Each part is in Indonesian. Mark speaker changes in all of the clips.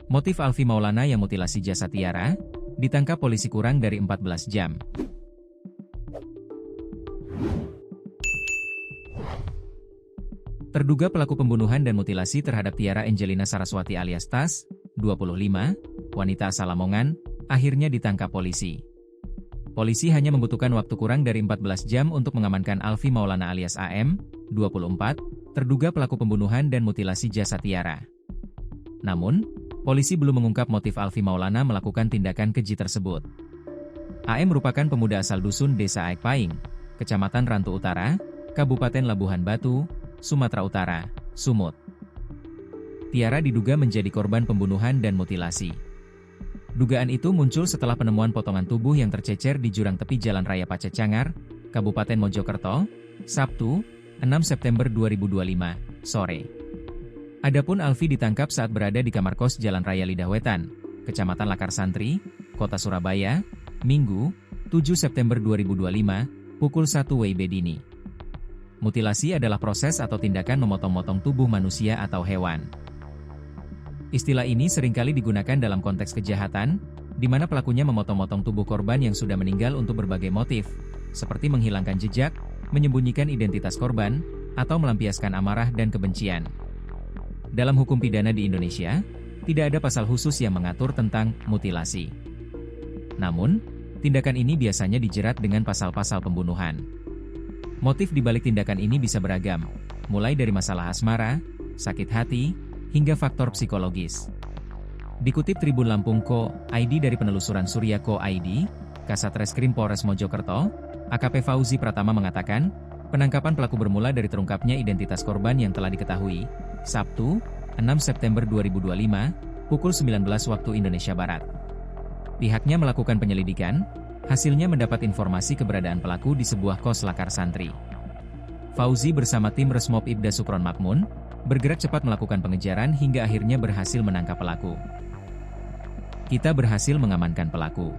Speaker 1: Motif Alfi Maulana yang mutilasi jasad Tiara, ditangkap polisi kurang dari 14 jam. Terduga pelaku pembunuhan dan mutilasi terhadap Tiara Angelina Saraswati alias Tas, 25, wanita asal Lamongan, akhirnya ditangkap polisi. Polisi hanya membutuhkan waktu kurang dari 14 jam untuk mengamankan Alfi Maulana alias AM, 24, terduga pelaku pembunuhan dan mutilasi jasad Tiara. Namun, polisi belum mengungkap motif Alfi Maulana melakukan tindakan keji tersebut. AM merupakan pemuda asal dusun Desa Aikpaing, Kecamatan Rantu Utara, Kabupaten Labuhan Batu, Sumatera Utara, Sumut. Tiara diduga menjadi korban pembunuhan dan mutilasi. Dugaan itu muncul setelah penemuan potongan tubuh yang tercecer di jurang tepi Jalan Raya Pacecangar, Kabupaten Mojokerto, Sabtu, 6 September 2025, sore. Adapun Alfi ditangkap saat berada di kamar kos Jalan Raya Lidah Wetan, Kecamatan Lakar Santri, Kota Surabaya, Minggu, 7 September 2025, pukul 1 WIB dini. Mutilasi adalah proses atau tindakan memotong-motong tubuh manusia atau hewan. Istilah ini seringkali digunakan dalam konteks kejahatan, di mana pelakunya memotong-motong tubuh korban yang sudah meninggal untuk berbagai motif, seperti menghilangkan jejak, menyembunyikan identitas korban, atau melampiaskan amarah dan kebencian. Dalam hukum pidana di Indonesia, tidak ada pasal khusus yang mengatur tentang mutilasi. Namun, tindakan ini biasanya dijerat dengan pasal-pasal pembunuhan. Motif di balik tindakan ini bisa beragam, mulai dari masalah asmara, sakit hati, hingga faktor psikologis. Dikutip Tribun Lampung Co.id dari penelusuran Surya Co.id, Kasat Reskrim Polres Mojokerto, AKP Fauzi Pratama mengatakan, penangkapan pelaku bermula dari terungkapnya identitas korban yang telah diketahui, Sabtu, 6 September 2025, pukul 19 waktu Indonesia Barat. Pihaknya melakukan penyelidikan, hasilnya mendapat informasi keberadaan pelaku di sebuah kos Lakar Santri. Fauzi bersama tim Resmob Ibda Sukron Makmun, bergerak cepat melakukan pengejaran hingga akhirnya berhasil menangkap pelaku. Kita berhasil mengamankan pelaku.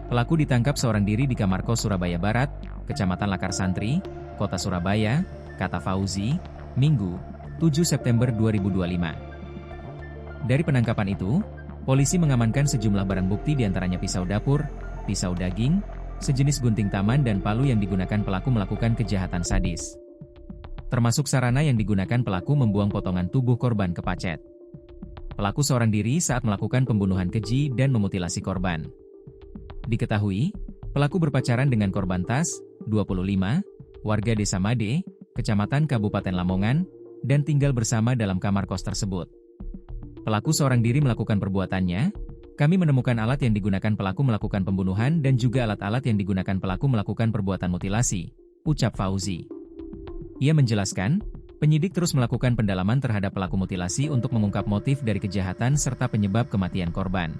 Speaker 1: Pelaku ditangkap seorang diri di kamar kos Surabaya Barat, Kecamatan Lakar Santri, Kota Surabaya, kata Fauzi, Minggu, 7 September 2025. Dari penangkapan itu, polisi mengamankan sejumlah barang bukti diantaranya pisau dapur, pisau daging, sejenis gunting taman dan palu yang digunakan pelaku melakukan kejahatan sadis. Termasuk sarana yang digunakan pelaku membuang potongan tubuh korban ke pacet. Pelaku seorang diri saat melakukan pembunuhan keji dan memutilasi korban. Diketahui, pelaku berpacaran dengan korban Tas, 25, warga Desa Made, Kecamatan Kabupaten Lamongan, dan tinggal bersama dalam kamar kos tersebut. Pelaku seorang diri melakukan perbuatannya, kami menemukan alat yang digunakan pelaku melakukan pembunuhan dan juga alat-alat yang digunakan pelaku melakukan perbuatan mutilasi, ucap Fauzi. Ia menjelaskan, penyidik terus melakukan pendalaman terhadap pelaku mutilasi untuk mengungkap motif dari kejahatan serta penyebab kematian korban.